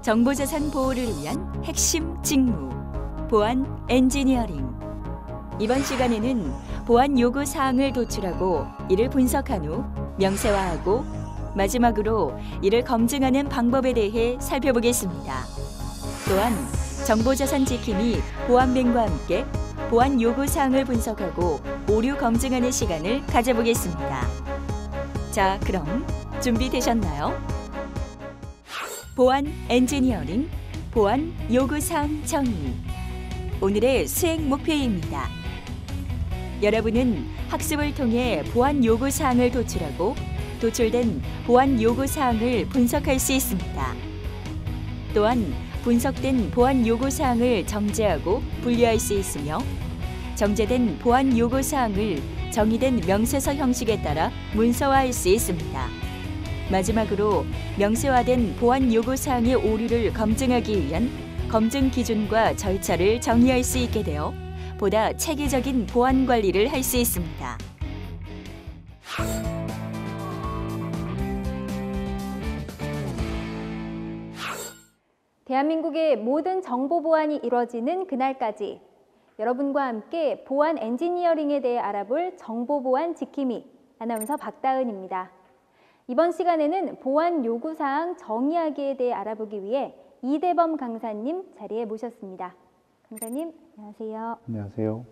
정보자산 보호를 위한 핵심 직무, 보안 엔지니어링. 이번 시간에는 보안 요구 사항을 도출하고 이를 분석한 후 명세화하고 마지막으로 이를 검증하는 방법에 대해 살펴보겠습니다. 또한 정보자산 지킴이 보안뱅과 함께 보안 요구 사항을 분석하고 오류 검증하는 시간을 가져보겠습니다. 자, 그럼 준비되셨나요? 보안 엔지니어링, 보안 요구사항 정의. 오늘의 수행 목표입니다. 여러분은 학습을 통해 보안 요구사항을 도출하고 도출된 보안 요구사항을 분석할 수 있습니다. 또한 분석된 보안 요구사항을 정제하고 분류할 수 있으며 정제된 보안 요구사항을 정의된 명세서 형식에 따라 문서화할 수 있습니다. 마지막으로 명세화된 보안 요구사항의 오류를 검증하기 위한 검증 기준과 절차를 정의할 수 있게 되어 보다 체계적인 보안 관리를 할 수 있습니다. 대한민국의 모든 정보 보안이 이루어지는 그날까지 여러분과 함께 보안 엔지니어링에 대해 알아볼 정보보안 지킴이 아나운서 박다은입니다. 이번 시간에는 보안 요구사항 정의하기에 대해 알아보기 위해 이대범 강사님 자리에 모셨습니다. 강사님, 안녕하세요. 안녕하세요.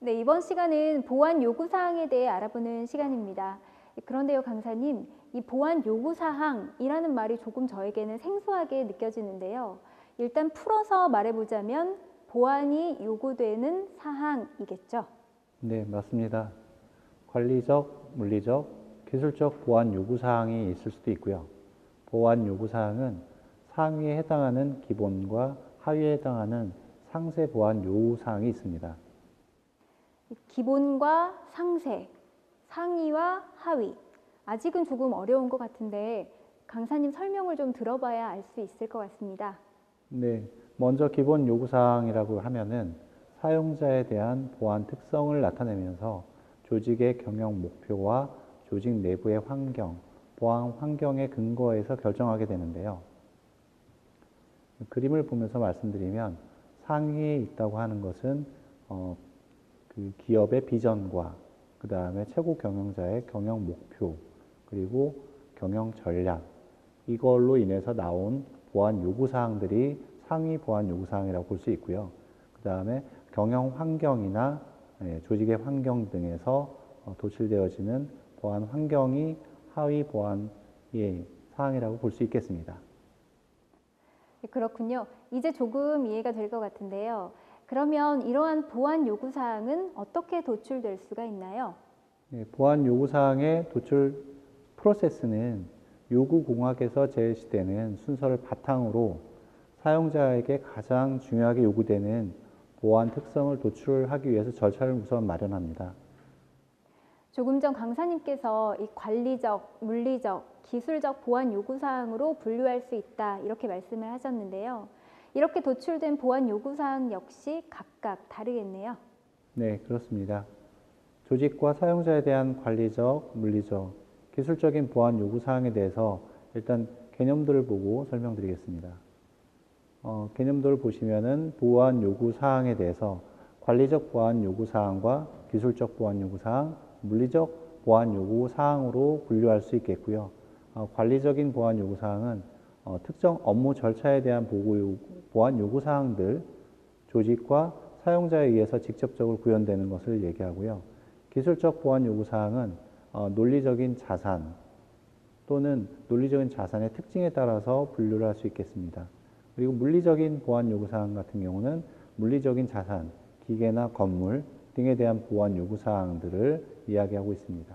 네, 이번 시간은 보안 요구사항에 대해 알아보는 시간입니다. 그런데요, 강사님, 이 보안 요구사항이라는 말이 조금 저에게는 생소하게 느껴지는데요. 일단 풀어서 말해보자면 보안이 요구되는 사항이겠죠? 네, 맞습니다. 관리적, 물리적, 기술적 보안 요구사항이 있을 수도 있고요. 보안 요구사항은 상위에 해당하는 기본과 하위에 해당하는 상세 보안 요구사항이 있습니다. 기본과 상세, 상위와 하위. 아직은 조금 어려운 것 같은데 강사님 설명을 좀 들어봐야 알 수 있을 것 같습니다. 네, 먼저 기본 요구사항이라고 하면은 사용자에 대한 보안 특성을 나타내면서 조직의 경영 목표와 조직 내부의 환경, 보안 환경에 근거해서 결정하게 되는데요. 그림을 보면서 말씀드리면 상위에 있다고 하는 것은 그 기업의 비전과 그 다음에 최고 경영자의 경영 목표 그리고 경영 전략 이걸로 인해서 나온 보안 요구사항들이 상위 보안 요구사항이라고 볼 수 있고요. 그 다음에 경영 환경이나 조직의 환경 등에서 도출되어지는 보안 환경이 하위 보안의 사항이라고 볼 수 있겠습니다. 그렇군요. 이제 조금 이해가 될 것 같은데요. 그러면 이러한 보안 요구사항은 어떻게 도출될 수가 있나요? 네, 보안 요구사항의 도출 프로세스는 요구공학에서 제시되는 순서를 바탕으로 사용자에게 가장 중요하게 요구되는 보안 특성을 도출하기 위해서 절차를 우선 마련합니다. 조금 전 강사님께서 이 관리적, 물리적, 기술적 보안 요구사항으로 분류할 수 있다 이렇게 말씀을 하셨는데요. 이렇게 도출된 보안 요구사항 역시 각각 다르겠네요. 네, 그렇습니다. 조직과 사용자에 대한 관리적, 물리적, 기술적인 보안 요구사항에 대해서 일단 개념들을 보고 설명드리겠습니다. 개념들을 보시면은 보안 요구사항에 대해서 관리적 보안 요구사항과 기술적 보안 요구사항, 물리적 보안 요구사항으로 분류할 수 있겠고요. 관리적인 보안 요구사항은 특정 업무 절차에 대한 보안 요구사항들, 조직과 사용자에 의해서 직접적으로 구현되는 것을 얘기하고요. 기술적 보안 요구사항은 논리적인 자산 또는 논리적인 자산의 특징에 따라서 분류를 할 수 있겠습니다. 그리고 물리적인 보안 요구사항 같은 경우는 물리적인 자산, 기계나 건물 등에 대한 보안 요구사항들을 이야기하고 있습니다.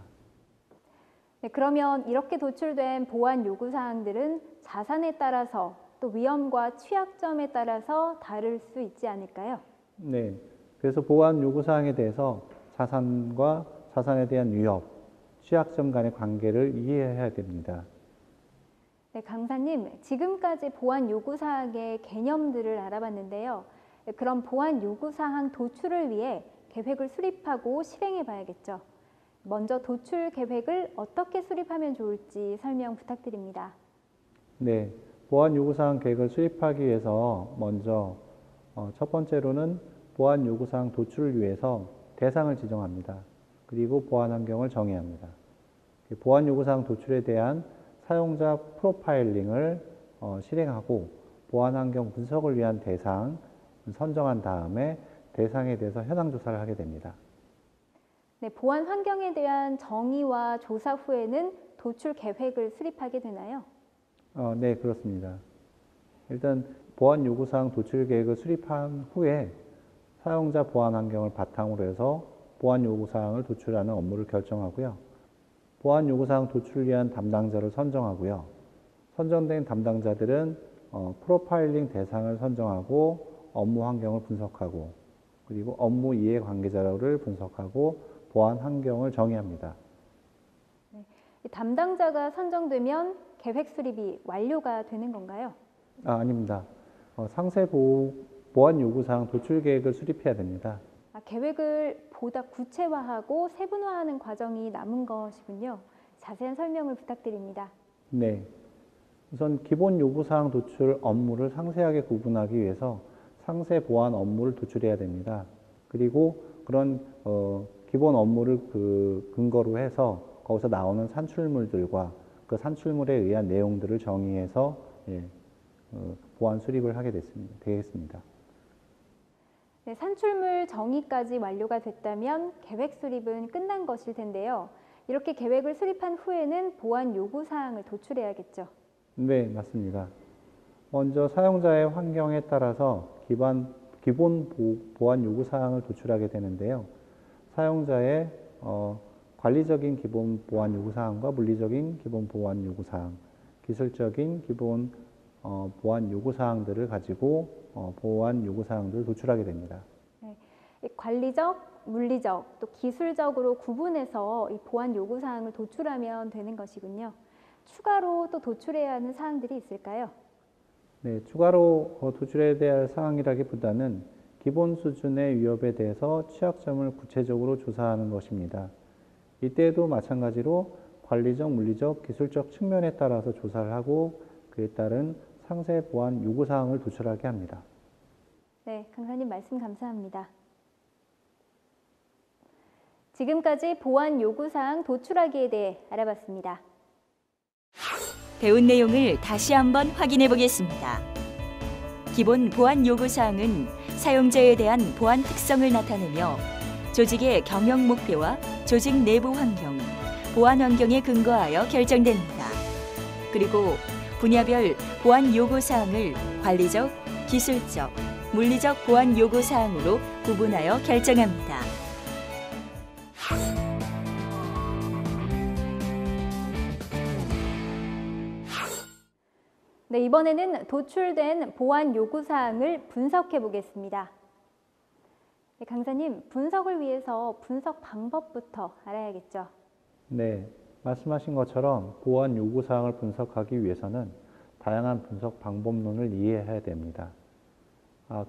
네, 그러면 이렇게 도출된 보안 요구사항들은 자산에 따라서 또 위험과 취약점에 따라서 다를 수 있지 않을까요? 네, 그래서 보안 요구사항에 대해서 자산과 자산에 대한 위협, 취약점 간의 관계를 이해해야 됩니다. 네, 강사님, 지금까지 보안 요구사항의 개념들을 알아봤는데요. 그럼 보안 요구사항 도출을 위해 계획을 수립하고 실행해 봐야겠죠. 먼저 도출 계획을 어떻게 수립하면 좋을지 설명 부탁드립니다. 네, 보안 요구사항 계획을 수립하기 위해서 먼저 첫 번째로는 보안 요구사항 도출을 위해서 대상을 지정합니다. 그리고 보안 환경을 정의합니다. 보안 요구사항 도출에 대한 사용자 프로파일링을 실행하고 보안 환경 분석을 위한 대상 선정한 다음에 대상에 대해서 현황 조사를 하게 됩니다. 네, 보안 환경에 대한 정의와 조사 후에는 도출 계획을 수립하게 되나요? 네, 그렇습니다. 일단 보안 요구사항 도출 계획을 수립한 후에 사용자 보안 환경을 바탕으로 해서 보안 요구사항을 도출하는 업무를 결정하고요. 보안 요구사항 도출을 위한 담당자를 선정하고요. 선정된 담당자들은 프로파일링 대상을 선정하고 업무 환경을 분석하고 그리고 업무 이해 관계 자료를 분석하고 보안 환경을 정의합니다. 네, 담당자가 선정되면 계획 수립이 완료가 되는 건가요? 아닙니다. 상세 보안 요구사항 도출 계획을 수립해야 됩니다. 계획을 보다 구체화하고 세분화하는 과정이 남은 것이군요. 자세한 설명을 부탁드립니다. 네. 우선 기본 요구사항 도출 업무를 상세하게 구분하기 위해서 상세 보안 업무를 도출해야 됩니다. 그리고 그런 기본 업무를 근거로 해서 거기서 나오는 산출물들과 그 산출물에 의한 내용들을 정의해서 보안 수립을 하게 되겠습니다. 네, 산출물 정의까지 완료가 됐다면 계획 수립은 끝난 것일 텐데요. 이렇게 계획을 수립한 후에는 보안 요구사항을 도출해야겠죠. 네, 맞습니다. 먼저 사용자의 환경에 따라서 기본 보안 요구사항을 도출하게 되는데요. 사용자의 관리적인 기본 보안 요구사항과 물리적인 기본 보안 요구사항, 기술적인 기본 보안 요구사항들을 가지고 보안 요구사항들을 도출하게 됩니다. 네, 관리적, 물리적, 또 기술적으로 구분해서 이 보안 요구사항을 도출하면 되는 것이군요. 추가로 또 도출해야 하는 사항들이 있을까요? 네, 추가로 도출해야 될 사항이라기보다는 기본 수준의 위협에 대해서 취약점을 구체적으로 조사하는 것입니다. 이때에도 마찬가지로 관리적, 물리적, 기술적 측면에 따라서 조사를 하고 그에 따른 상세 보안 요구사항을 도출하게 합니다. 네, 강사님 말씀 감사합니다. 지금까지 보안 요구사항 도출하기에 대해 알아봤습니다. 배운 내용을 다시 한번 확인해 보겠습니다. 기본 보안 요구사항은 사용자에 대한 보안 특성을 나타내며 조직의 경영 목표와 조직 내부 환경, 보안 환경에 근거하여 결정됩니다. 그리고 분야별 보안 요구사항을 관리적, 기술적, 물리적 보안 요구사항으로 구분하여 결정합니다. 네, 이번에는 도출된 보안 요구사항을 분석해 보겠습니다. 네, 강사님, 분석을 위해서 분석 방법부터 알아야겠죠? 네, 말씀하신 것처럼 보안 요구사항을 분석하기 위해서는 다양한 분석 방법론을 이해해야 됩니다.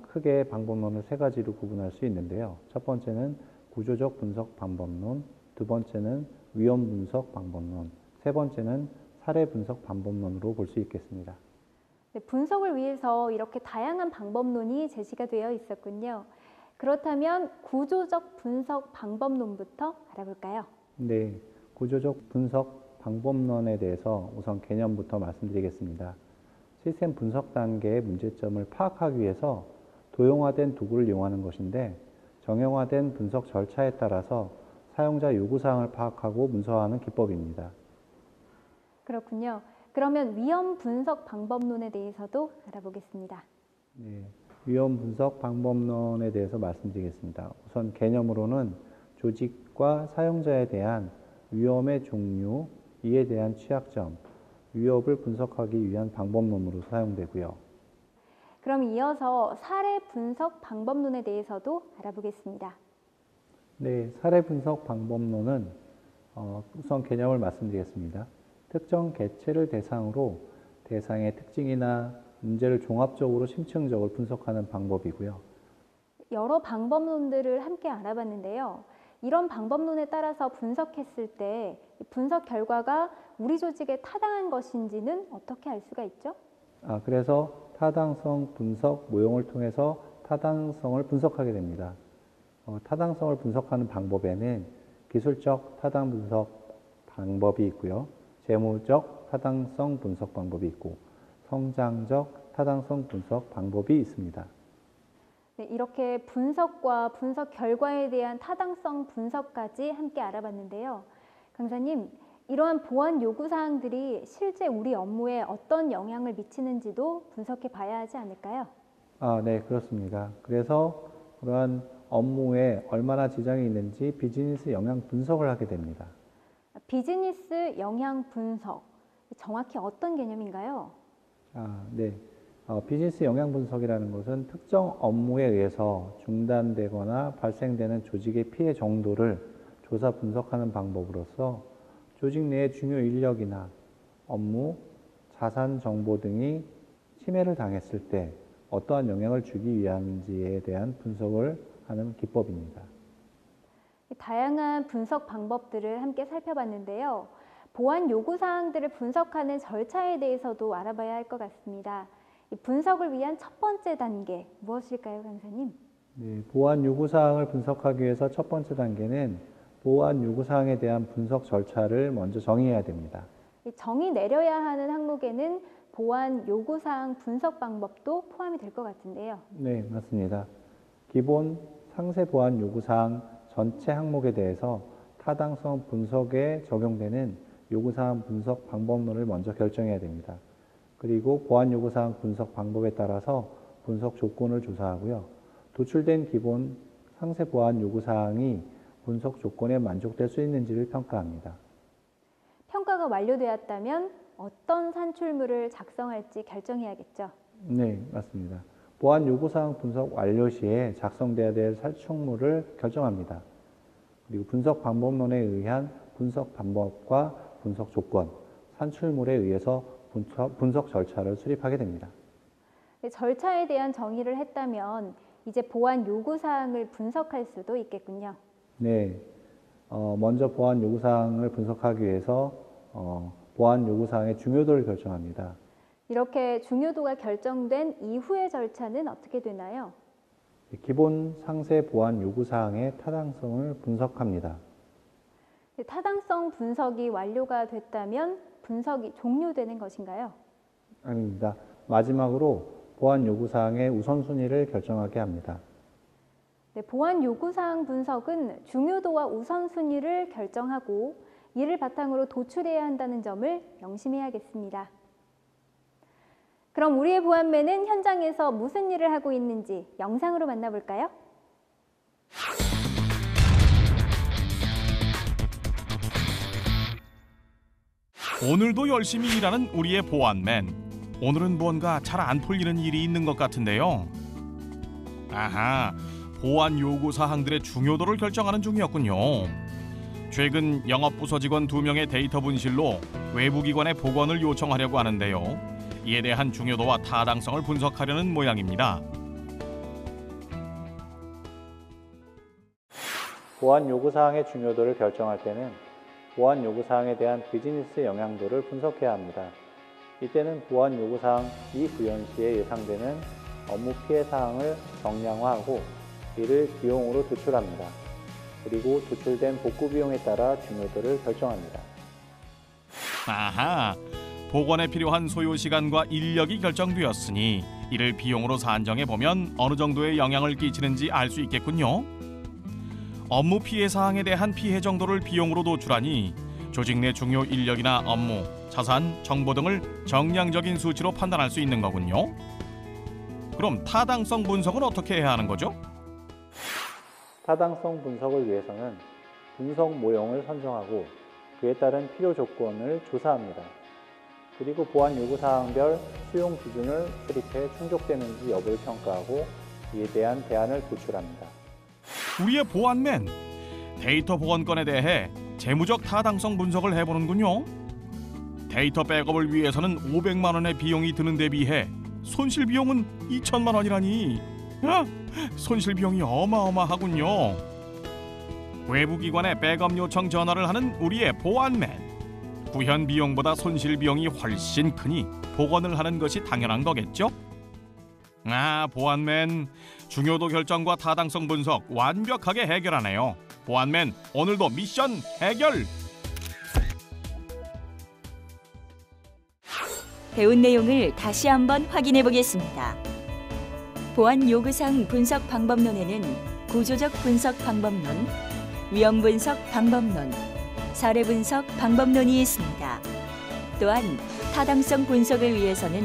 크게 방법론을 세 가지로 구분할 수 있는데요. 첫 번째는 구조적 분석 방법론, 두 번째는 위험 분석 방법론, 세 번째는 사례 분석 방법론으로 볼 수 있겠습니다. 네, 분석을 위해서 이렇게 다양한 방법론이 제시가 되어 있었군요. 그렇다면 구조적 분석 방법론부터 알아볼까요? 네, 구조적 분석 방법론에 대해서 우선 개념부터 말씀드리겠습니다. 시스템 분석 단계의 문제점을 파악하기 위해서 도형화된 도구를 이용하는 것인데 정형화된 분석 절차에 따라서 사용자 요구사항을 파악하고 문서화하는 기법입니다. 그렇군요. 그러면 위험 분석 방법론에 대해서도 알아보겠습니다. 네, 위험 분석 방법론에 대해서 말씀드리겠습니다. 우선 개념으로는 조직과 사용자에 대한 위험의 종류, 이에 대한 취약점, 위협을 분석하기 위한 방법론으로 사용되고요. 그럼 이어서 사례 분석 방법론에 대해서도 알아보겠습니다. 네, 사례 분석 방법론은 우선 개념을 말씀드리겠습니다. 특정 개체를 대상으로 대상의 특징이나 문제를 종합적으로 심층적으로 분석하는 방법이고요. 여러 방법론들을 함께 알아봤는데요. 이런 방법론에 따라서 분석했을 때 분석 결과가 우리 조직에 타당한 것인지는 어떻게 알 수가 있죠? 그래서 타당성 분석 모형을 통해서 타당성을 분석하게 됩니다. 타당성을 분석하는 방법에는 기술적 타당 분석 방법이 있고요. 재무적 타당성 분석 방법이 있고 성장적 타당성 분석 방법이 있습니다. 네, 이렇게 분석과 분석 결과에 대한 타당성 분석까지 함께 알아봤는데요. 강사님, 이러한 보안 요구사항들이 실제 우리 업무에 어떤 영향을 미치는지도 분석해 봐야 하지 않을까요? 네, 그렇습니다. 그래서 그러한 업무에 얼마나 지장이 있는지 비즈니스 영향 분석을 하게 됩니다. 비즈니스 영향 분석, 정확히 어떤 개념인가요? 네. 비즈니스 영향 분석이라는 것은 특정 업무에 의해서 중단되거나 발생되는 조직의 피해 정도를 조사 분석하는 방법으로서 조직 내의 중요 인력이나 업무, 자산 정보 등이 침해를 당했을 때 어떠한 영향을 주기 위함인지에 대한 분석을 하는 기법입니다. 다양한 분석 방법들을 함께 살펴봤는데요. 보안 요구사항들을 분석하는 절차에 대해서도 알아봐야 할 것 같습니다. 이 분석을 위한 첫 번째 단계 무엇일까요, 강사님? 네, 보안 요구사항을 분석하기 위해서 첫 번째 단계는 보안 요구사항에 대한 분석 절차를 먼저 정의해야 됩니다. 이 정의 내려야 하는 항목에는 보안 요구사항 분석 방법도 포함이 될 것 같은데요. 네, 맞습니다. 기본 상세 보안 요구사항 전체 항목에 대해서 타당성 분석에 적용되는 요구사항 분석 방법론을 먼저 결정해야 됩니다. 그리고 보안 요구사항 분석 방법에 따라서 분석 조건을 조사하고요. 도출된 기본 상세 보안 요구사항이 분석 조건에 만족될 수 있는지를 평가합니다. 평가가 완료되었다면 어떤 산출물을 작성할지 결정해야겠죠. 네, 맞습니다. 보안 요구사항 분석 완료 시에 작성돼야 될 산출물을 결정합니다. 그리고 분석 방법론에 의한 분석 방법과 분석 조건, 산출물에 의해서 분석 절차를 수립하게 됩니다. 네, 절차에 대한 정의를 했다면 이제 보안 요구사항을 분석할 수도 있겠군요. 네, 먼저 보안 요구사항을 분석하기 위해서 보안 요구사항의 중요도를 결정합니다. 이렇게 중요도가 결정된 이후의 절차는 어떻게 되나요? 기본 상세 보안 요구사항의 타당성을 분석합니다. 네, 타당성 분석이 완료가 됐다면 분석이 종료되는 것인가요? 아닙니다. 마지막으로 보안 요구사항의 우선순위를 결정하게 합니다. 네, 보안 요구사항 분석은 중요도와 우선순위를 결정하고 이를 바탕으로 도출해야 한다는 점을 명심해야겠습니다. 그럼 우리의 보안맨은 현장에서 무슨 일을 하고 있는지 영상으로 만나볼까요? 오늘도 열심히 일하는 우리의 보안맨. 오늘은 뭔가 잘 안 풀리는 일이 있는 것 같은데요. 아하, 보안 요구 사항들의 중요도를 결정하는 중이었군요. 최근 영업부서 직원 2명의 데이터 분실로 외부 기관의 복원을 요청하려고 하는데요. 이에 대한 중요도와 타당성을 분석하려는 모양입니다. 보안 요구사항의 중요도를 결정할 때는 보안 요구사항에 대한 비즈니스 영향도를 분석해야 합니다. 이때는 보안 요구사항 미구현 시에 예상되는 업무 피해 사항을 정량화하고 이를 비용으로 도출합니다. 그리고 도출된 복구 비용에 따라 중요도를 결정합니다. 아하, 복원에 필요한 소요 시간과 인력이 결정되었으니 이를 비용으로 산정해보면 어느 정도의 영향을 끼치는지 알 수 있겠군요. 업무 피해 사항에 대한 피해 정도를 비용으로 도출하니 조직 내 중요 인력이나 업무, 자산, 정보 등을 정량적인 수치로 판단할 수 있는 거군요. 그럼 타당성 분석은 어떻게 해야 하는 거죠? 타당성 분석을 위해서는 분석 모형을 선정하고 그에 따른 필요 조건을 조사합니다. 그리고 보안 요구사항별 수용 기준을 수립해 충족되는지 여부를 평가하고 이에 대한 대안을 도출합니다. 우리의 보안맨, 데이터 복원건에 대해 재무적 타당성 분석을 해보는군요. 데이터 백업을 위해서는 500만 원의 비용이 드는 데 비해 손실 비용은 2천만 원이라니. 손실 비용이 어마어마하군요. 외부 기관에 백업 요청 전화를 하는 우리의 보안맨. 구현 비용보다 손실 비용이 훨씬 크니 복원을 하는 것이 당연한 거겠죠? 아, 보안맨. 중요도 결정과 타당성 분석 완벽하게 해결하네요. 보안맨, 오늘도 미션 해결! 배운 내용을 다시 한번 확인해 보겠습니다. 보안 요구사항 분석 방법론에는 구조적 분석 방법론, 위험 분석 방법론, 사례 분석 방법론이 있습니다. 또한 타당성 분석을 위해서는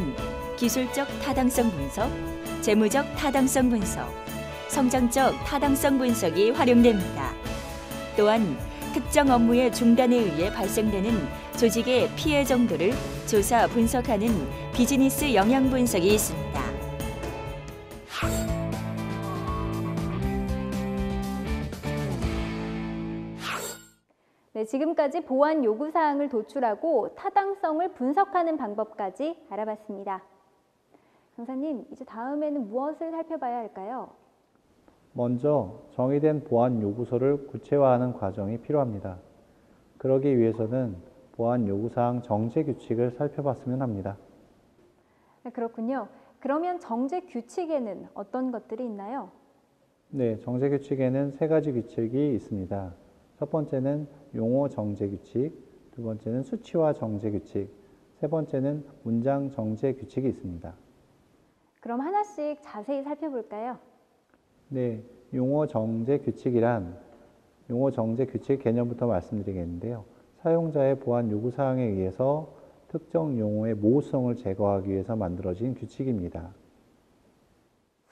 기술적 타당성 분석, 재무적 타당성 분석, 성장적 타당성 분석이 활용됩니다. 또한 특정 업무의 중단에 의해 발생되는 조직의 피해 정도를 조사 분석하는 비즈니스 영향 분석이 있습니다. 네, 지금까지 보안 요구사항을 도출하고 타당성을 분석하는 방법까지 알아봤습니다. 강사님, 이제 다음에는 무엇을 살펴봐야 할까요? 먼저 정의된 보안 요구서를 구체화하는 과정이 필요합니다. 그러기 위해서는 보안 요구사항 정제 규칙을 살펴봤으면 합니다. 네, 그렇군요. 그러면 정제 규칙에는 어떤 것들이 있나요? 네, 정제 규칙에는 세 가지 규칙이 있습니다. 첫 번째는 용어 정제 규칙, 두 번째는 수치화 정제 규칙, 세 번째는 문장 정제 규칙이 있습니다. 그럼 하나씩 자세히 살펴볼까요? 네, 용어 정제 규칙이란 용어 정제 규칙 개념부터 말씀드리겠는데요. 사용자의 보안 요구 사항에 의해서 특정 용어의 모호성을 제거하기 위해서 만들어진 규칙입니다.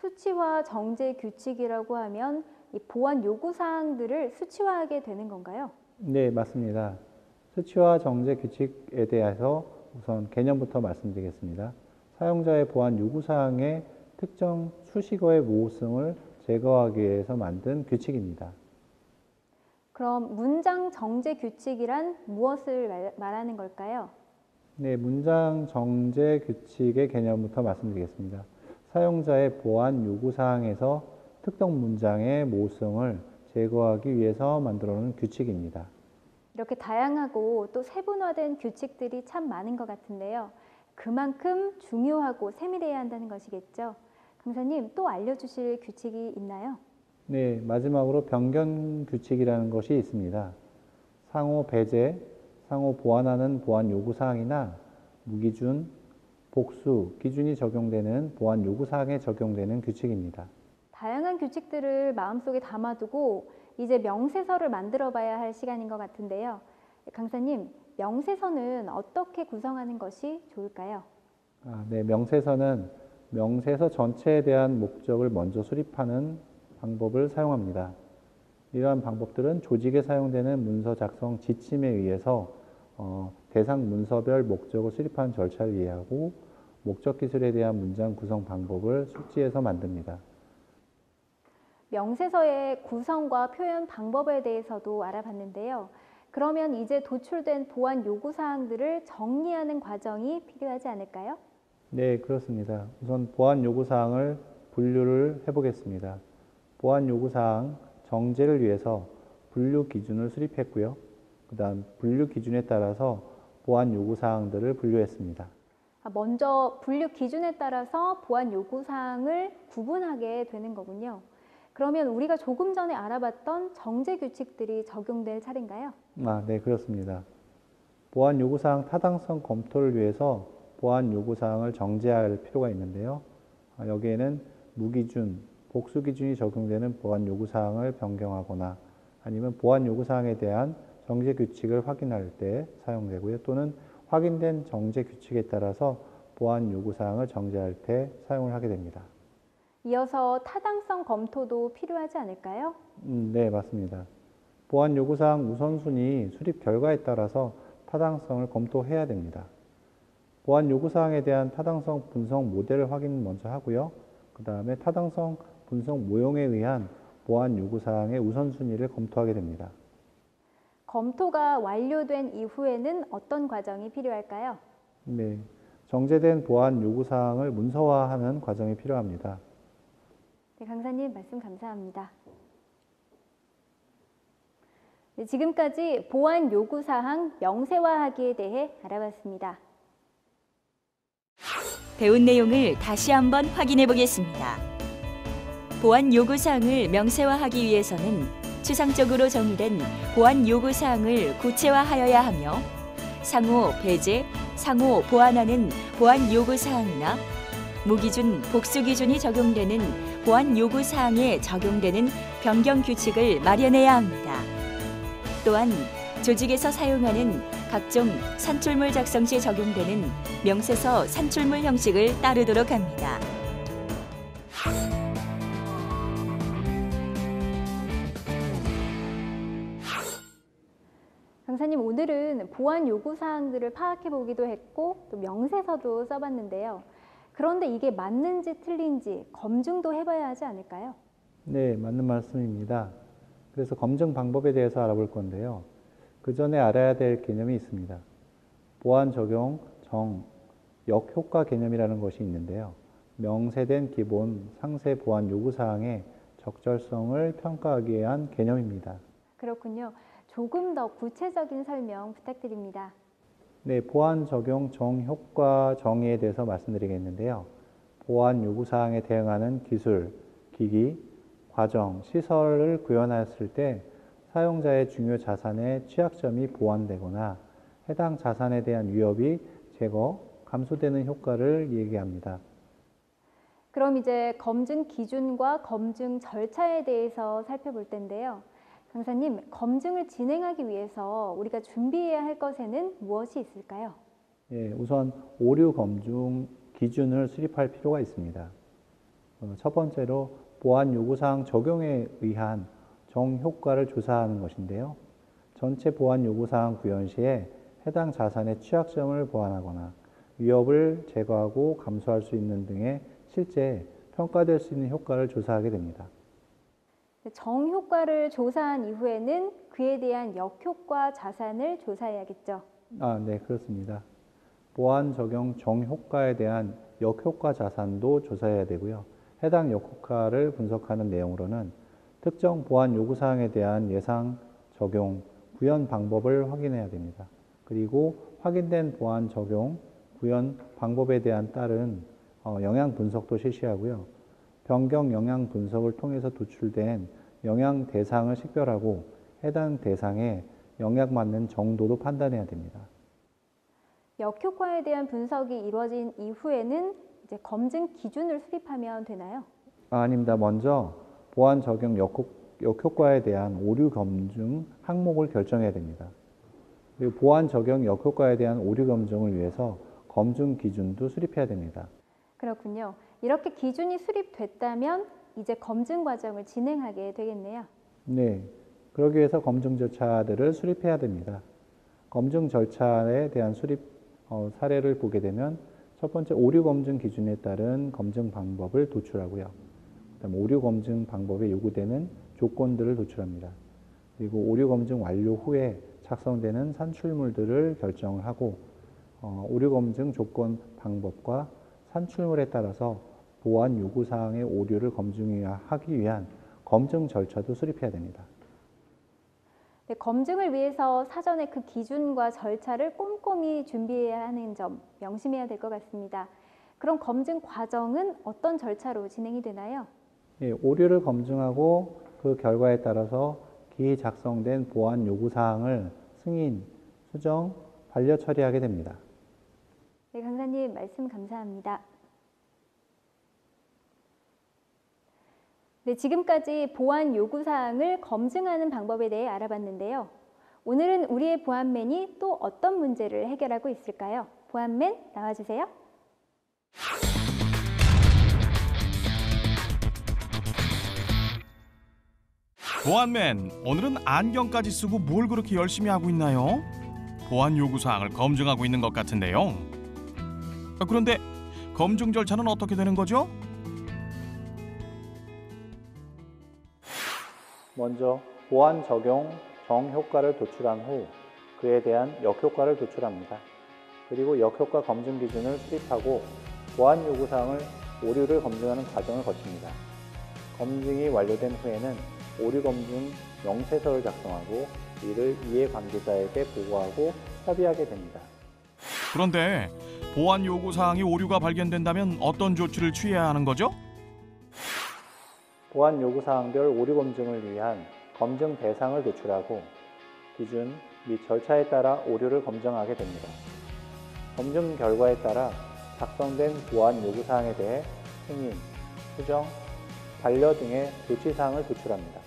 수치화 정제 규칙이라고 하면 이 보안 요구 사항들을 수치화하게 되는 건가요? 네, 맞습니다. 수치화 정제 규칙에 대해서 우선 개념부터 말씀드리겠습니다. 사용자의 보안 요구 사항의 특정 수식어의 모호성을 제거하기 위해서 만든 규칙입니다. 그럼 문장 정제 규칙이란 무엇을 말하는 걸까요? 네, 문장 정제 규칙의 개념부터 말씀드리겠습니다. 사용자의 보안 요구 사항에서 특정 문장의 모호성을 제거하기 위해서 만들어 놓은 규칙입니다. 이렇게 다양하고 또 세분화된 규칙들이 참 많은 것 같은데요. 그만큼 중요하고 세밀해야 한다는 것이겠죠. 강사님, 또 알려주실 규칙이 있나요? 네, 마지막으로 변경 규칙이라는 것이 있습니다. 상호 배제, 상호 보완하는 보안 요구 사항이나 무기준, 복수, 기준이 적용되는 보안 요구 사항에 적용되는 규칙입니다. 다양한 규칙들을 마음속에 담아두고 이제 명세서를 만들어 봐야 할 시간인 것 같은데요. 강사님, 명세서는 어떻게 구성하는 것이 좋을까요? 네, 명세서는 명세서 전체에 대한 목적을 먼저 수립하는 방법을 사용합니다. 이러한 방법들은 조직에 사용되는 문서 작성 지침에 의해서 대상 문서별 목적을 수립하는 절차를 이해하고 목적 기술에 대한 문장 구성 방법을 숙지해서 만듭니다. 명세서의 구성과 표현 방법에 대해서도 알아봤는데요. 그러면 이제 도출된 보안 요구 사항들을 정리하는 과정이 필요하지 않을까요? 네, 그렇습니다. 우선 보안 요구 사항을 분류를 해보겠습니다. 보안 요구 사항 정제를 위해서 분류 기준을 수립했고요. 그 다음 분류 기준에 따라서 보안 요구 사항들을 분류했습니다. 먼저 분류 기준에 따라서 보안 요구 사항을 구분하게 되는 거군요. 그러면 우리가 조금 전에 알아봤던 정제 규칙들이 적용될 차례인가요? 네, 그렇습니다. 보안 요구 사항 타당성 검토를 위해서 보안 요구 사항을 정제할 필요가 있는데요. 여기에는 무기준, 복수 기준이 적용되는 보안 요구 사항을 변경하거나 아니면 보안 요구 사항에 대한 정제 규칙을 확인할 때 사용되고요. 또는 확인된 정제 규칙에 따라서 보안 요구 사항을 정제할 때 사용을 하게 됩니다. 이어서 타당성 검토도 필요하지 않을까요? 네, 맞습니다. 보안 요구 사항 우선순위 수립 결과에 따라서 타당성을 검토해야 됩니다. 보안 요구 사항에 대한 타당성 분석 모델을 확인 먼저 하고요. 그 다음에 타당성 분석 모형에 의한 보안 요구 사항의 우선순위를 검토하게 됩니다. 검토가 완료된 이후에는 어떤 과정이 필요할까요? 네, 정제된 보안 요구 사항을 문서화하는 과정이 필요합니다. 네, 강사님 말씀 감사합니다. 네, 지금까지 보안 요구사항 명세화하기에 대해 알아봤습니다. 배운 내용을 다시 한번 확인해 보겠습니다. 보안 요구사항을 명세화하기 위해서는 추상적으로 정의된 보안 요구사항을 구체화하여야 하며 상호 배제, 상호 보완하는 보안 요구사항이나 무기준, 복수기준이 적용되는 보안 요구사항에 적용되는 변경 규칙을 마련해야 합니다. 또한 조직에서 사용하는 각종 산출물 작성 시 적용되는 명세서 산출물 형식을 따르도록 합니다. 강사님, 오늘은 보안 요구사항들을 파악해보기도 했고 또 명세서도 써봤는데요. 그런데 이게 맞는지 틀린지 검증도 해봐야 하지 않을까요? 네, 맞는 말씀입니다. 그래서 검증 방법에 대해서 알아볼 건데요. 그 전에 알아야 될 개념이 있습니다. 보안 적용 정, 역효과 개념이라는 것이 있는데요. 명세된 기본 상세 보안 요구사항의 적절성을 평가하기 위한 개념입니다. 그렇군요. 조금 더 구체적인 설명 부탁드립니다. 네, 보안 적용 정 효과 정의에 대해서 말씀드리겠는데요. 보안 요구사항에 대응하는 기술, 기기, 과정, 시설을 구현하였을 때 사용자의 중요 자산의 취약점이 보완되거나 해당 자산에 대한 위협이 제거, 감소되는 효과를 얘기합니다. 그럼 이제 검증 기준과 검증 절차에 대해서 살펴볼 텐데요. 강사님, 검증을 진행하기 위해서 우리가 준비해야 할 것에는 무엇이 있을까요? 예, 우선 오류 검증 기준을 수립할 필요가 있습니다. 첫 번째로 보안 요구사항 적용에 의한 정효과를 조사하는 것인데요. 전체 보안 요구사항 구현 시에 해당 자산의 취약점을 보완하거나 위협을 제거하고 감소할 수 있는 등의 실제 평가될 수 있는 효과를 조사하게 됩니다. 정효과를 조사한 이후에는 그에 대한 역효과 자산을 조사해야겠죠. 네, 그렇습니다. 보안 적용 정효과에 대한 역효과 자산도 조사해야 되고요. 해당 역효과를 분석하는 내용으로는 특정 보안 요구사항에 대한 예상 적용, 구현 방법을 확인해야 됩니다. 그리고 확인된 보안 적용, 구현 방법에 대한 따른 영향 분석도 실시하고요. 변경 영향 분석을 통해서 도출된 영향 대상을 식별하고 해당 대상에 영향 맞는 정도도 판단해야 됩니다. 역효과에 대한 분석이 이루어진 이후에는 이제 검증 기준을 수립하면 되나요? 아닙니다. 먼저 보안 적용 역효과에 대한 오류 검증 항목을 결정해야 됩니다. 그리고 보안 적용 역효과에 대한 오류 검증을 위해서 검증 기준도 수립해야 됩니다. 그렇군요. 이렇게 기준이 수립됐다면 이제 검증 과정을 진행하게 되겠네요. 네, 그러기 위해서 검증 절차들을 수립해야 됩니다. 검증 절차에 대한 수립 사례를 보게 되면 첫 번째 오류 검증 기준에 따른 검증 방법을 도출하고요. 그다음 오류 검증 방법에 요구되는 조건들을 도출합니다. 그리고 오류 검증 완료 후에 작성되는 산출물들을 결정을 하고 오류 검증 조건 방법과 산출물에 따라서 보안 요구사항의 오류를 검증하기 위한 검증 절차도 수립해야 됩니다. 네, 검증을 위해서 사전에 그 기준과 절차를 꼼꼼히 준비해야 하는 점 명심해야 될 것 같습니다. 그럼 검증 과정은 어떤 절차로 진행이 되나요? 예, 오류를 검증하고 그 결과에 따라서 기히 작성된 보안 요구사항을 승인, 수정, 반려 처리하게 됩니다. 네, 강사님 말씀 감사합니다. 네, 지금까지 보안 요구사항을 검증하는 방법에 대해 알아봤는데요. 오늘은 우리의 보안맨이 또 어떤 문제를 해결하고 있을까요? 보안맨 나와주세요. 보안맨, 오늘은 안경까지 쓰고 뭘 그렇게 열심히 하고 있나요? 보안 요구사항을 검증하고 있는 것 같은데요. 그런데 검증 절차는 어떻게 되는 거죠? 먼저 보안 적용 정효과를 도출한 후 그에 대한 역효과를 도출합니다. 그리고 역효과 검증 기준을 수립하고 보안 요구사항을 오류를 검증하는 과정을 거칩니다. 검증이 완료된 후에는 오류 검증 명세서를 작성하고 이를 이해관계자에게 보고하고 협의하게 됩니다. 그런데 보안 요구 사항이 오류가 발견된다면 어떤 조치를 취해야 하는 거죠? 보안 요구사항별 오류 검증을 위한 검증 대상을 도출하고 기준 및 절차에 따라 오류를 검증하게 됩니다. 검증 결과에 따라 작성된 보안 요구사항에 대해 승인, 수정, 반려 등의 조치사항을 도출합니다.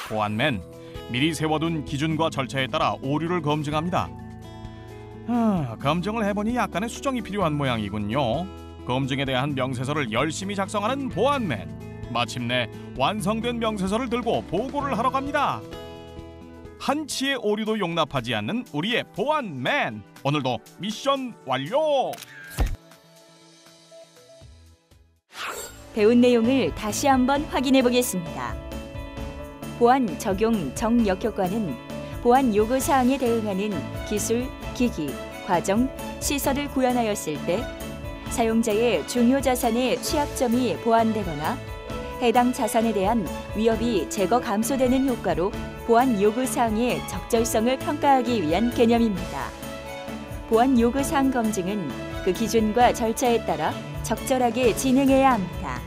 보안맨, 미리 세워둔 기준과 절차에 따라 오류를 검증합니다. 검증을 해보니 약간의 수정이 필요한 모양이군요. 검증에 대한 명세서를 열심히 작성하는 보안맨. 마침내 완성된 명세서를 들고 보고를 하러 갑니다. 한치의 오류도 용납하지 않는 우리의 보안맨. 오늘도 미션 완료! 배운 내용을 다시 한번 확인해 보겠습니다. 보안 적용 정역효과는 보안 요구 사항에 대응하는 기술, 기기, 과정, 시설을 구현하였을 때 사용자의 중요 자산의 취약점이 보완되거나 해당 자산에 대한 위협이 제거 감소되는 효과로 보안 요구 사항의 적절성을 평가하기 위한 개념입니다. 보안 요구 사항 검증은 그 기준과 절차에 따라 적절하게 진행해야 합니다.